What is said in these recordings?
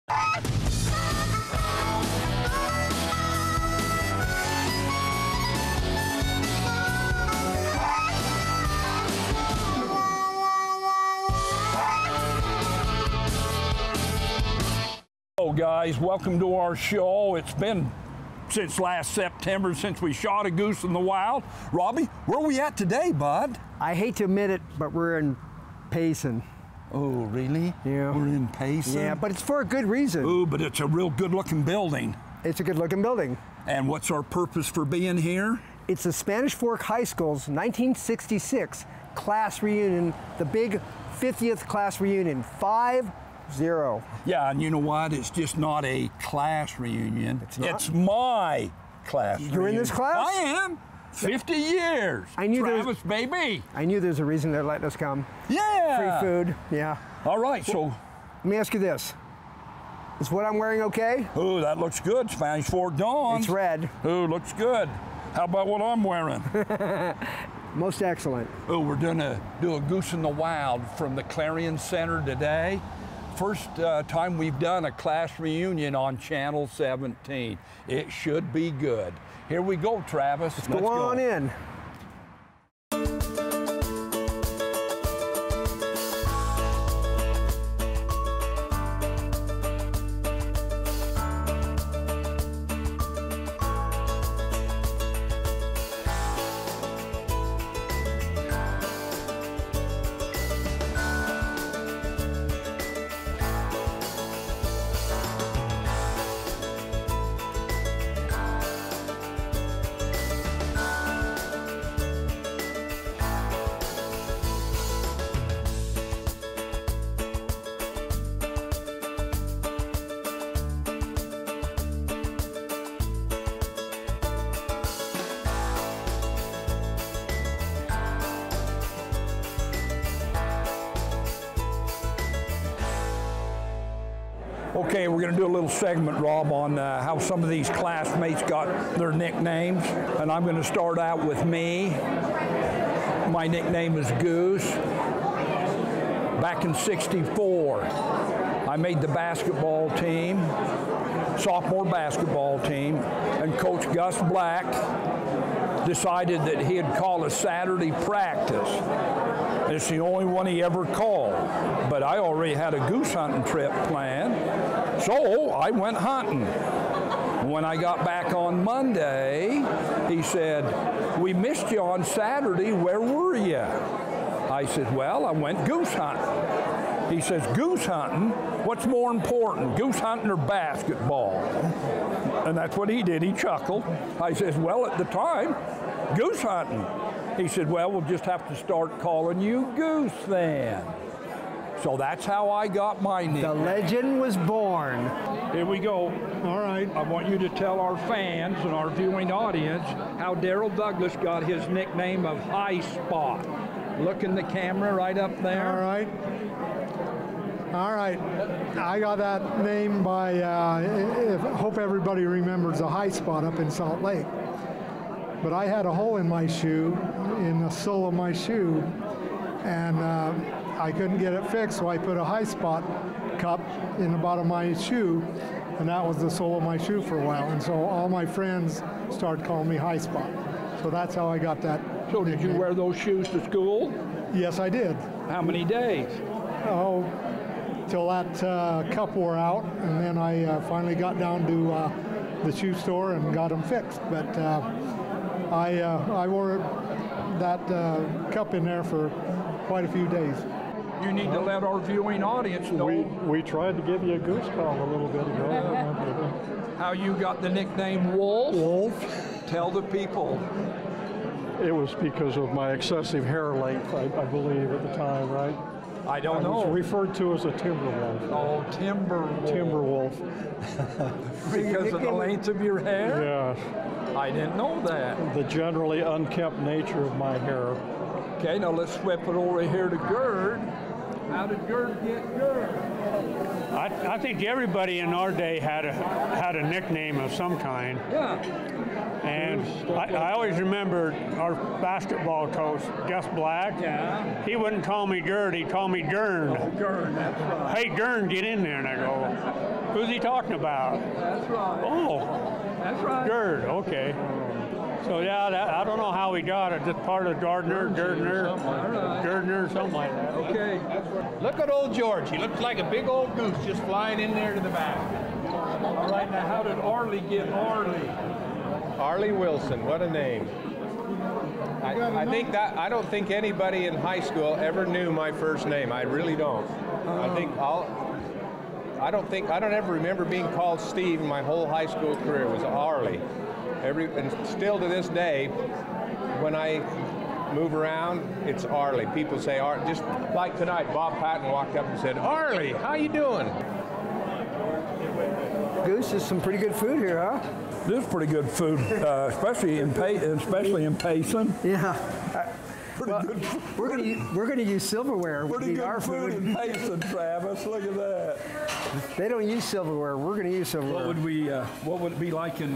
Hello guys, welcome to our show. It's been since last September since we shot a goose in the wild. Robbie, where are we at today, bud? I hate to admit it, but we're in Payson. Oh, really? Yeah. We're in Payson? Yeah, but it's for a good reason. Ooh, but it's a real good-looking building. It's a good-looking building. And what's our purpose for being here? It's the Spanish Fork High School's 1966 class reunion, the big 50th class reunion, 5-0. Yeah, and you know what? It's just not a class reunion. It's not? It's my class reunion. You're in this class? I am. 50 years. I knew Travis, baby. I knew there's a reason they're letting us come. Yeah. Free food, yeah. All right, so. Let me ask you this. Is what I'm wearing okay? Ooh, that looks good. Spanish Fork Dawn. It's red. Ooh, looks good. How about what I'm wearing? Most excellent. Oh, we're gonna do a Goose in the Wild from the Clarion Center today. First time we've done a class reunion on Channel 17. It should be good. Here we go, Travis. Let's go on in. Okay, we're going to do a little segment, Rob, on how some of these classmates got their nicknames. And I'm going to start out with me. My nickname is Goose. Back in '64, I made the basketball team, sophomore basketball team, and Coach Gus Black decided that he'd call a Saturday practice. It's the only one he ever called. But I already had a goose hunting trip planned, so I went hunting. When I got back on Monday, he said, "We missed you on Saturday, where were you?" I said, "Well, I went goose hunting." He says, "Goose hunting? What's more important, goose hunting or basketball?" And that's what he did, he chuckled. I says, "Well, at the time, goose hunting." He said, "Well, we'll just have to start calling you Goose then." So that's how I got my name. The legend was born. Here we go. All right. I want you to tell our fans and our viewing audience how Darrell Douglas got his nickname of High Spot. Look in the camera right up there. All right. All right. I got that name by, hope everybody remembers the High Spot up in Salt Lake. But I had a hole in my shoe, in the sole of my shoe, and I couldn't get it fixed, so I put a High Spot cup in the bottom of my shoe, and that was the sole of my shoe for a while. And so all my friends started calling me High Spot. So that's how I got that. So did you wear those shoes to school? Yes, I did. How many days? Oh, till that cup wore out, and then I finally got down to the shoe store and got them fixed. But I wore that cup in there for quite a few days. You need to let our viewing audience know. We tried to give you a goose call a little bit ago. How you got the nickname Wolf? Wolf. Tell the people. It was because of my excessive hair length, I believe, at the time, right? I don't know. It was referred to as a timber wolf. Oh, timber wolf. Timber wolf. Because of the length of your hair? Yeah. I didn't know that. The generally unkempt nature of my hair. Okay, now let's flip it over here to Gerd. How did Gerd get Gerd? I think everybody in our day had a nickname of some kind. Yeah. And I always remember our basketball coach, Gus Black. Yeah. He wouldn't call me Gerd, he'd call me Gern. Oh, Gerd, that's right. Hey, Gern, get in there. And I go, Who's he talking about? That's right. Oh, That's right. Gerd, okay. So yeah, I don't know how he got it. Just part of Gardner, Gardner, something like that. Okay. Look at old George. He looks like a big old goose just flying in there to the back. All right, now how did Arlie get Arlie? Arlie Wilson, what a name. I don't think anybody in high school ever knew my first name. I really don't. I don't ever remember being called Steve in my whole high school career. It was Arlie. And still to this day, when I move around, it's Arlie. People say Arlie. Just like tonight, Bob Patton walked up and said, "Arlie, how you doing?" Goose, is some pretty good food here, huh? This is pretty good food, especially in Payson. Yeah. Pretty good. We're gonna use silverware. We Pretty need good our food in Payson, Travis. Look at that. They don't use silverware. We're gonna use silverware. What would it be like in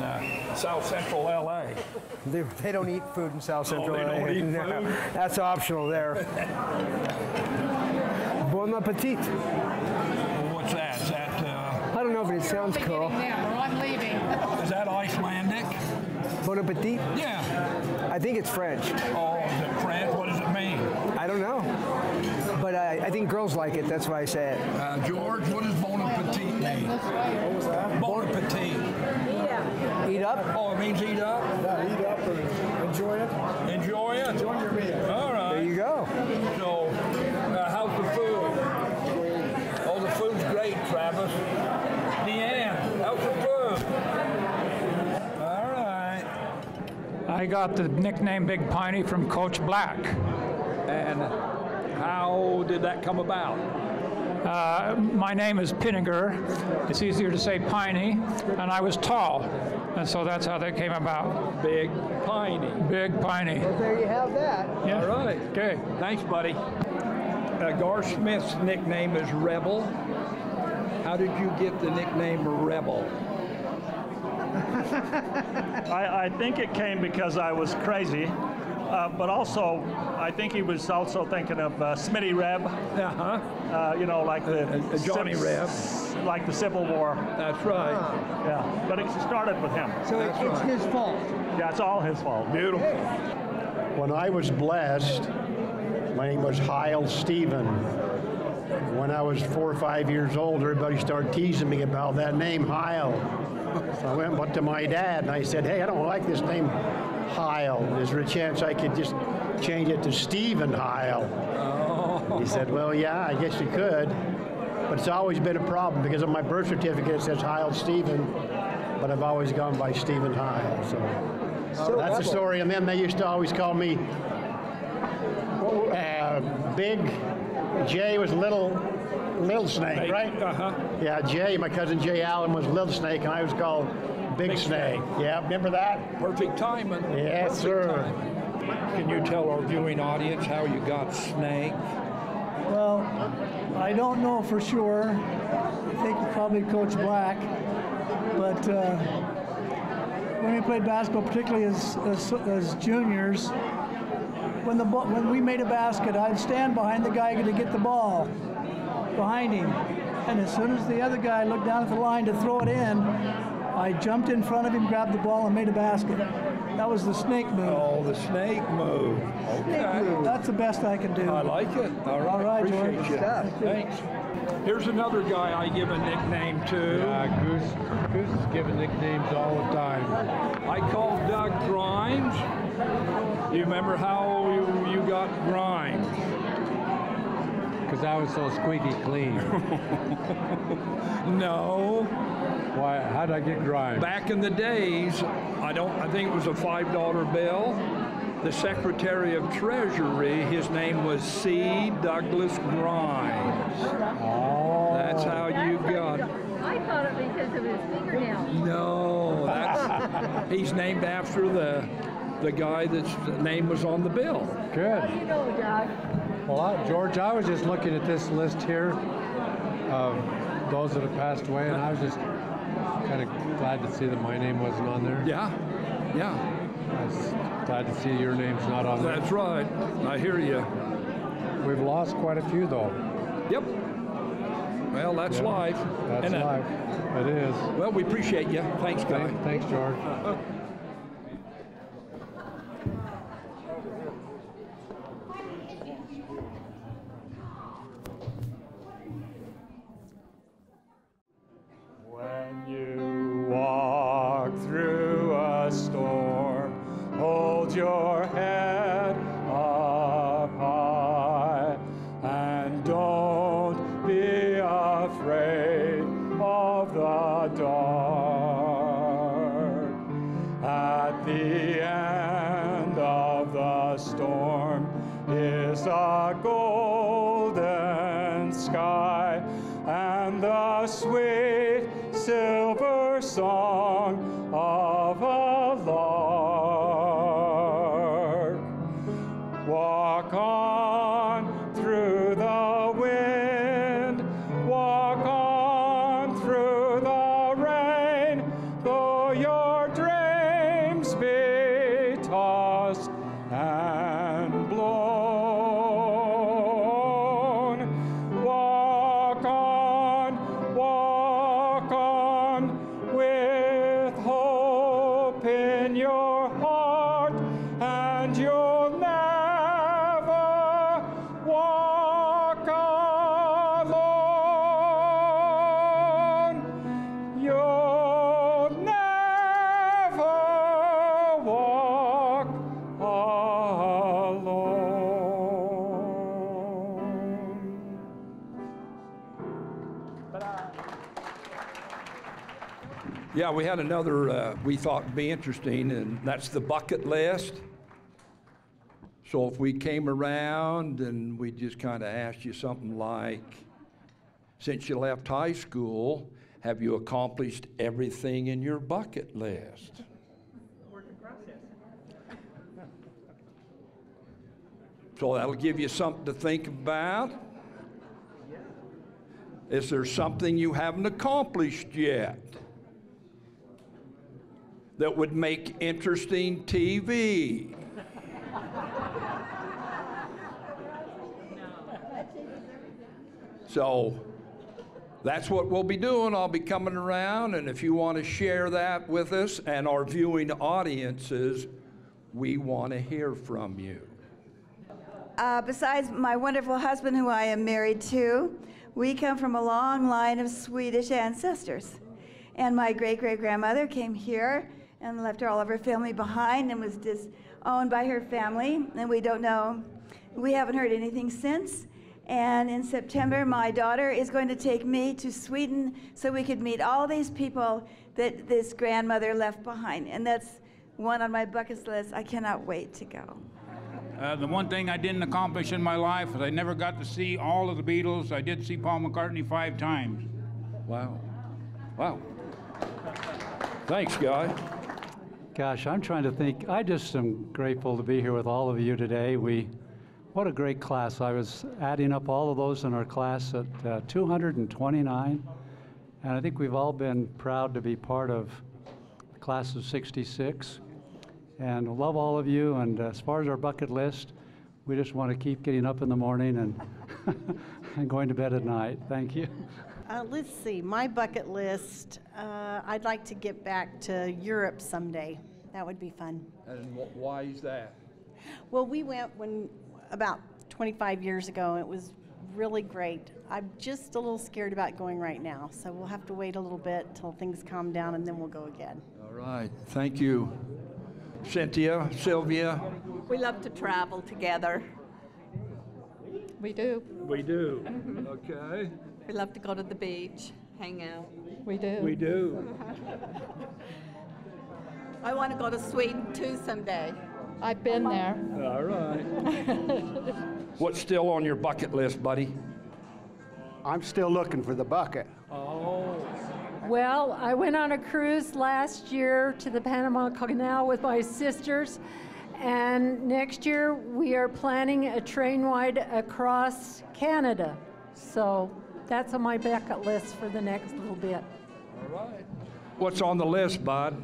South Central LA? They don't eat food in South Central they LA. don't eat No, food? that's optional there. Bon appetit. What's that? Is that I don't know, but it sounds cool. I'm leaving. is that Icelandic? Bon appetit? Yeah. I think it's French. Oh, is it French? What does it mean? I don't know. But I think girls like it. That's why I say it. George, what does bon appetit mean? What was that? Bon appetit. Eat up? Oh, it means eat up? Yeah, eat up and enjoy it. Enjoy it? Enjoy your meal. All right. There you go. So, how's the food? Oh, the food's great, Travis. Deanne, how's the food? All right. I got the nickname Big Piney from Coach Black. And how did that come about? My name is Pinniger. It's easier to say Piney, and I was tall, and so that's how that came about. Big Piney. Big Piney. There you have that. Yeah. All right. Okay. Thanks, buddy. Gar Smith's nickname is Rebel. How did you get the nickname Rebel? I think it came because I was crazy, but also I think he was also thinking of Smitty Reb. You know, like the Johnny Reb. like the Civil War. That's right. Yeah, but it started with him. So it's his fault. Yeah, it's all his fault. Beautiful. When I was blessed, my name was Heil Stephen. When I was 4 or 5 years old, everybody started teasing me about that name, Heil. So I went to my dad and I said, "Hey, I don't like this name, Heil. Is there a chance I could just change it to Stephen Heil?" He said, "Well, yeah, I guess you could." But it's always been a problem because on my birth certificate it says Heil Stephen, but I've always gone by Stephen Heil. So that's the story. And then they used to always call me Big. Jay was Little Snake, right? Yeah, Jay, my cousin Jay Allen was Little Snake, and I was called Big Snake. Yeah, remember that? Perfect timing. Yes, sir. Can you tell our viewing audience how you got Snake? Well, I don't know for sure. I think probably Coach Black. But when we played basketball, particularly as juniors, when we made a basket, I'd stand behind the guy to get the ball behind him. And as soon as the other guy looked down at the line to throw it in, I jumped in front of him, grabbed the ball, and made a basket. That was the snake move. Oh, the snake move. Okay. That's the best I can do. I like it. All right. All right, Appreciate George. you. Yeah. Thanks. Here's another guy I give a nickname to. Goose is given nicknames all the time. I called Doug Grimes. Do you remember how you got Grimes? Because I was so squeaky clean. No. Why? How did I get Grimes? Back in the days, I think it was a $5 bill. The Secretary of Treasury, his name was C. Douglas Grimes. Oh. That's how you got it. I thought it because of his fingernails. No, he's named after the guy that's name was on the bill. Good. How do you know, Doug? Well, George, I was just looking at this list here of those that have passed away, and I was just kind of glad to see that my name wasn't on there. Yeah. I was glad to see your name's not on there. That's right. I hear you. We've lost quite a few, though. Yep. Well, that's life. That's life. It is. Well, we appreciate you. Thanks, Guy. Thanks, George. When you walk through a storm, hold your head up high, and don't be afraid of the dark. At the end of the storm is a golden sky and the sweet silver song of a lark. Walk on through the wind, walk on through the rain, though your dreams be tossed and blown. Walk on with hope in your heart, and you'll never walk alone. You'll never walk alone. Yeah, we had another we thought would be interesting, and that's the bucket list. So if we came around and we just kind of asked you something like, since you left high school, have you accomplished everything in your bucket list? Work in process. So that'll give you something to think about. Is there something you haven't accomplished yet that would make interesting TV? So that's what we'll be doing. I'll be coming around, and if you want to share that with us and our viewing audiences, we want to hear from you. Besides my wonderful husband, who I am married to, we come from a long line of Swedish ancestors. And my great-great-grandmother came here and left all of her family behind and was disowned by her family, and we don't know. We haven't heard anything since. And in September, my daughter is going to take me to Sweden so we could meet all these people that this grandmother left behind. And that's one on my bucket list. I cannot wait to go. The one thing I didn't accomplish in my life is I never got to see all of the Beatles. I did see Paul McCartney 5 times. Wow. Wow. Thanks, Guy. Gosh, I'm trying to think. I just am grateful to be here with all of you today. What a great class. I was adding up all of those in our class at 229. And I think we've all been proud to be part of the class of 66. And I love all of you. And as far as our bucket list, we just want to keep getting up in the morning and, and going to bed at night. Thank you. Let's see, my bucket list, I'd like to get back to Europe someday. That would be fun. And why is that? Well, we went about 25 years ago, and it was really great. I'm just a little scared about going right now, so we'll have to wait a little bit till things calm down, and then we'll go again. All right, thank you. Cynthia, Sylvia? We love to travel together. We do. We do. Okay. We love to go to the beach, hang out. We do. We do. I want to go to Sweden too someday. I've been there. All right. What's still on your bucket list, buddy? I'm still looking for the bucket. Oh. Well, I went on a cruise last year to the Panama Canal with my sisters, and next year we are planning a train ride across Canada. So that's on my bucket list for the next little bit. All right. What's on the list, bud?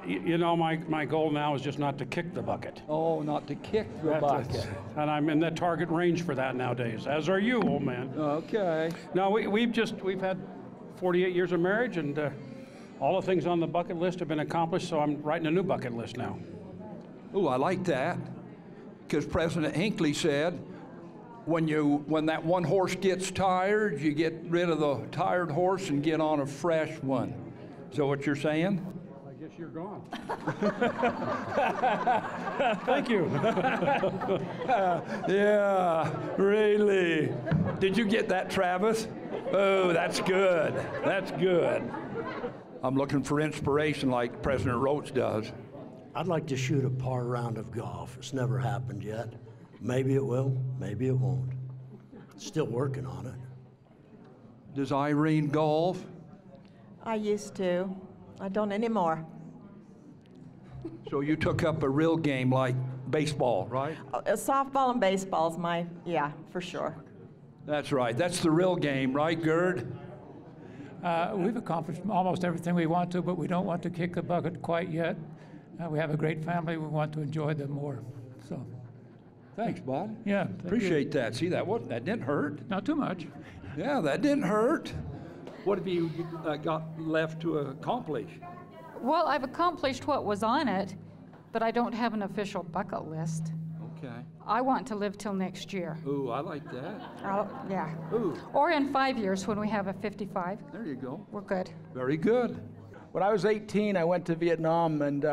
You know, my goal now is just not to kick the bucket. Oh, not to kick the bucket. And I'm in the target range for that nowadays, as are you, old man. Okay. No, we've had 48 years of marriage, and all the things on the bucket list have been accomplished, so I'm writing a new bucket list now. Oh, I like that. Because President Hinckley said, when that one horse gets tired, you get rid of the tired horse and get on a fresh one. Is that what you're saying? I guess you're gone. Thank you. Yeah, really. Did you get that, Travis? Oh, that's good. That's good. I'm looking for inspiration like President Roach does. I'd like to shoot a par round of golf. It's never happened yet. Maybe it will, maybe it won't. Still working on it. Does Irene golf? I used to. I don't anymore. So you took up a real game like baseball, right? Softball and baseball is yeah, for sure. That's right. That's the real game, right, Gerd? We've accomplished almost everything we want to, but we don't want to kick the bucket quite yet. We have a great family. We want to enjoy them more. So, thanks, Bud. Yeah, appreciate that. See, that didn't hurt. Not too much. Yeah, that didn't hurt. What have you got left to accomplish? Well, I've accomplished what was on it, but I don't have an official bucket list. Okay. I want to live till next year. Ooh, I like that. Yeah. Ooh. Or in 5 years when we have a 55. There you go. We're good. Very good. When I was 18, I went to Vietnam, and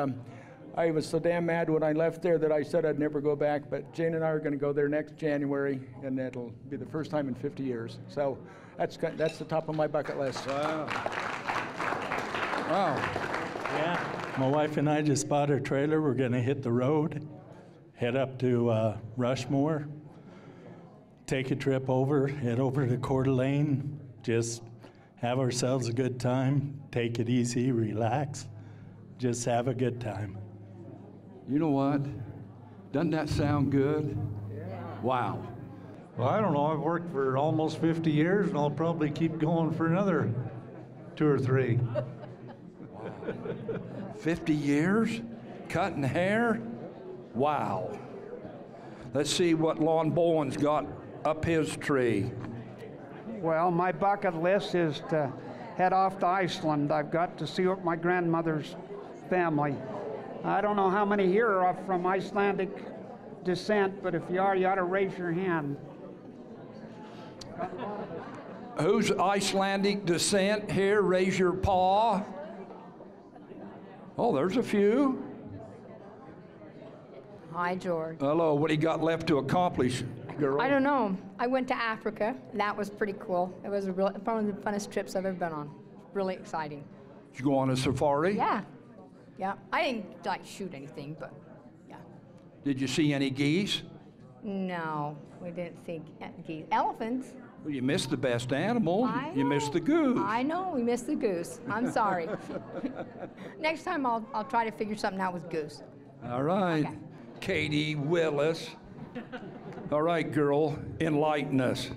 I was so damn mad when I left there that I said I'd never go back, but Jane and I are going to go there next January, and it'll be the first time in 50 years. So that's the top of my bucket list. Wow. Wow. Yeah. My wife and I just bought a trailer. We're going to hit the road, head up to Rushmore, take a trip over, head over to Coeur d'Alene, just have ourselves a good time, take it easy, relax, just have a good time. You know what? Doesn't that sound good? Yeah. Wow. Well, I don't know. I've worked for almost 50 years, and I'll probably keep going for another 2 or 3. 50 years? Cutting hair? Wow. Let's see what Lon Bowen's got up his tree. Well, my bucket list is to head off to Iceland. I've got to see what my grandmother's family. I don't know how many here are from Icelandic descent, but if you are, you ought to raise your hand. Who's Icelandic descent here? Raise your paw. Oh, there's a few. Hi, George. Hello, what do you got left to accomplish, girl? I don't know. I went to Africa. That was pretty cool. It was one of the funnest trips I've ever been on. Really exciting. Did you go on a safari? Yeah. Yeah. I didn't like shoot anything, but yeah. Did you see any geese? No, we didn't see geese. Elephants. Well, you missed the best animal. You missed the goose. I know, we missed the goose. I'm sorry. Next time I'll try to figure something out with Goose. All right. Okay. Katie Willis. All right, girl, enlighten us.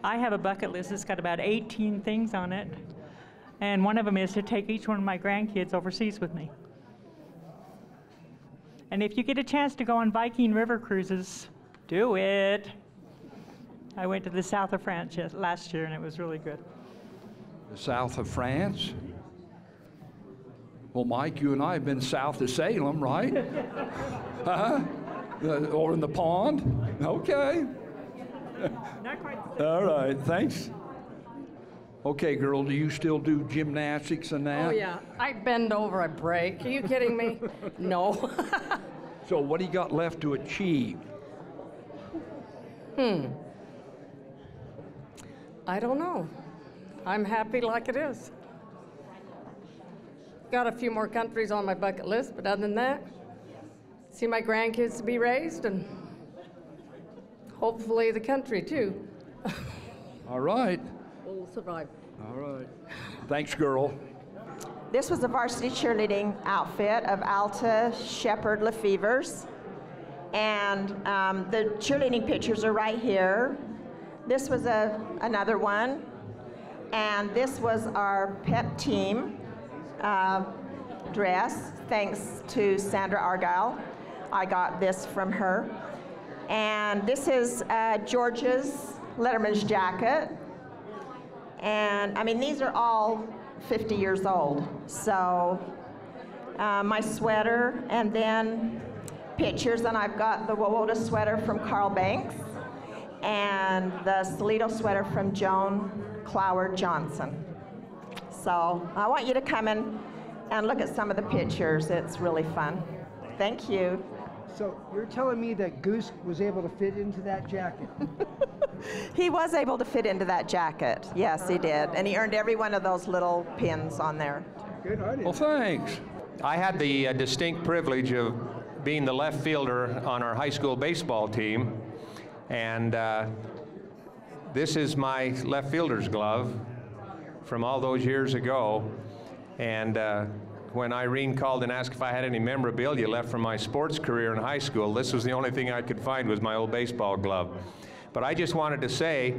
I have a bucket list that's got about 18 things on it, and one of them is to take each one of my grandkids overseas with me. And if you get a chance to go on Viking river cruises, do it. I went to the south of France last year, and it was really good. The south of France? Well, Mike, you and I have been south of Salem, right? Huh? Or in the pond? Okay. Not quite. All right, thanks. Okay, girl, do you still do gymnastics and that? Oh, yeah. I bend over, I break. Are you kidding me? No. So what do you got left to achieve? I don't know. I'm happy like it is. Got a few more countries on my bucket list, but other than that, see my grandkids to be raised and hopefully the country too. All right. We'll survive. All right. Thanks, girl. This was a varsity cheerleading outfit of Alta Shepherd Lefevers. And the cheerleading pictures are right here. This was another one. And this was our pep team. dress, thanks to Sandra Argyle. I got this from her. And this is George's Letterman's jacket. And I mean, these are all 50 years old. So my sweater, and then pictures, and I've got the Wawota sweater from Carl Banks and the Salito sweater from Joan Cloward Johnson. So I want you to come in and look at some of the pictures. It's really fun. Thank you. So you're telling me that Goose was able to fit into that jacket? He was able to fit into that jacket. Yes, he did. And he earned every one of those little pins on there. Good idea. Well, thanks. I had the distinct privilege of being the left fielder on our high school baseball team. And this is my left fielder's glove from all those years ago. And when Irene called and asked if I had any memorabilia left from my sports career in high school, this was the only thing I could find was my old baseball glove. But I just wanted to say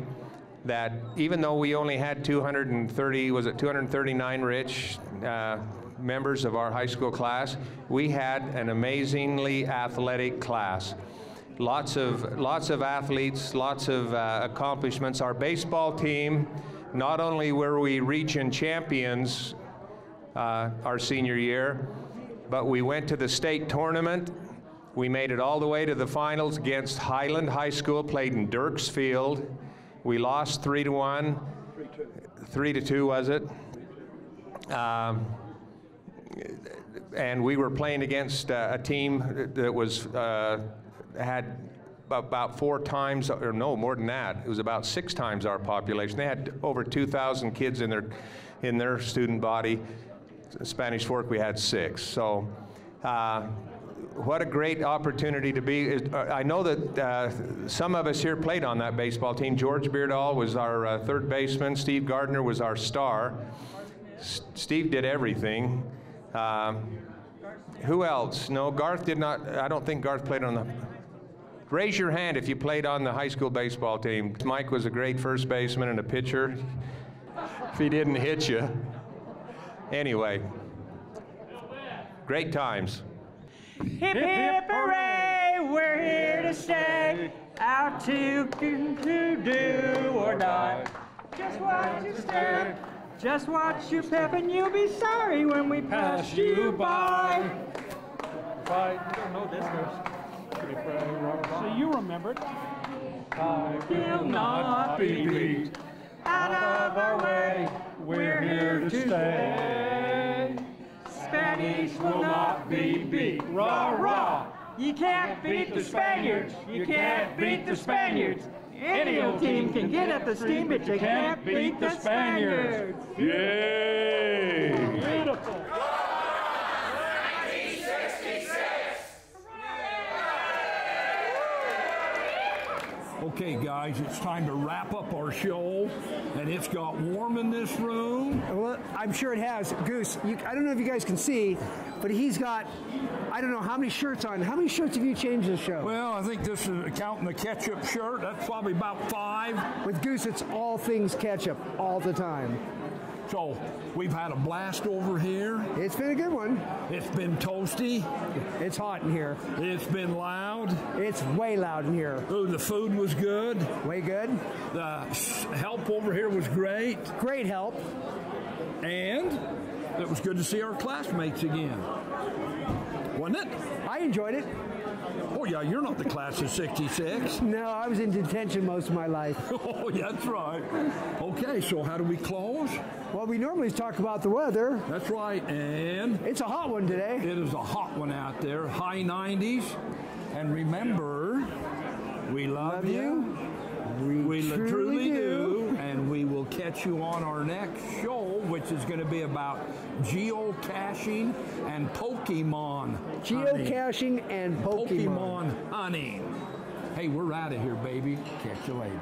that even though we only had 239 rich members of our high school class, we had an amazingly athletic class. Lots of athletes, lots of accomplishments. Our baseball team, not only were we region champions our senior year, but we went to the state tournament. We made it all the way to the finals against Highland High School, played in Dirksfield. We lost 3-1, 3-2 was it? And we were playing against a team that was had about 4 times, or no, more than that. It was about 6 times our population. They had over 2,000 kids in their student body. Spanish Fork, we had 6. So what a great opportunity to be. I know that some of us here played on that baseball team. George Beardall was our third baseman. Steve Gardner was our star. Steve did everything. Who else? No, Garth did not. I don't think Garth played on the... Raise your hand if you played on the high school baseball team. Mike was a great first baseman and a pitcher. If he didn't hit you. Anyway, great times. Hip, hip, hooray, we're here to stay, out to do or die. Just watch you step, just watch you pep, and you'll be sorry when we pass you by. If I don't know this verse. So you remembered. I will not be beat. Out of our way, we're here to stay. Spanish will not be beat. Rah, rah. You can't beat the Spaniards. You can't beat the Spaniards. Any old team can get at the steam, but you can't beat the Spaniards. Yay! Beautiful. Okay, guys, it's time to wrap up our show, and it's got warm in this room. Well, I'm sure it has. Goose, I don't know if you guys can see, but he's got, I don't know how many shirts on. How many shirts have you changed this show? Well, I think this is counting the ketchup shirt. That's probably about 5. With Goose, it's all things ketchup all the time. So we've had a blast over here. It's been a good one. It's been toasty. It's hot in here. It's been loud. It's way loud in here. Ooh, the food was good. Way good. The help over here was great. Great help. And it was good to see our classmates again. Wasn't it? I enjoyed it. Oh, yeah, you're not the class of 66. No, I was in detention most of my life. Oh, yeah, that's right. Okay, so how do we close? Well, we normally talk about the weather. That's right, and... It's a hot one today. It is a hot one out there, high 90s. And remember, we love you. We truly do. And we will catch you on our next show, which is going to be about geocaching and Pokemon. Geocaching and Pokemon hunting. Hey, we're out of here, baby. Catch you later.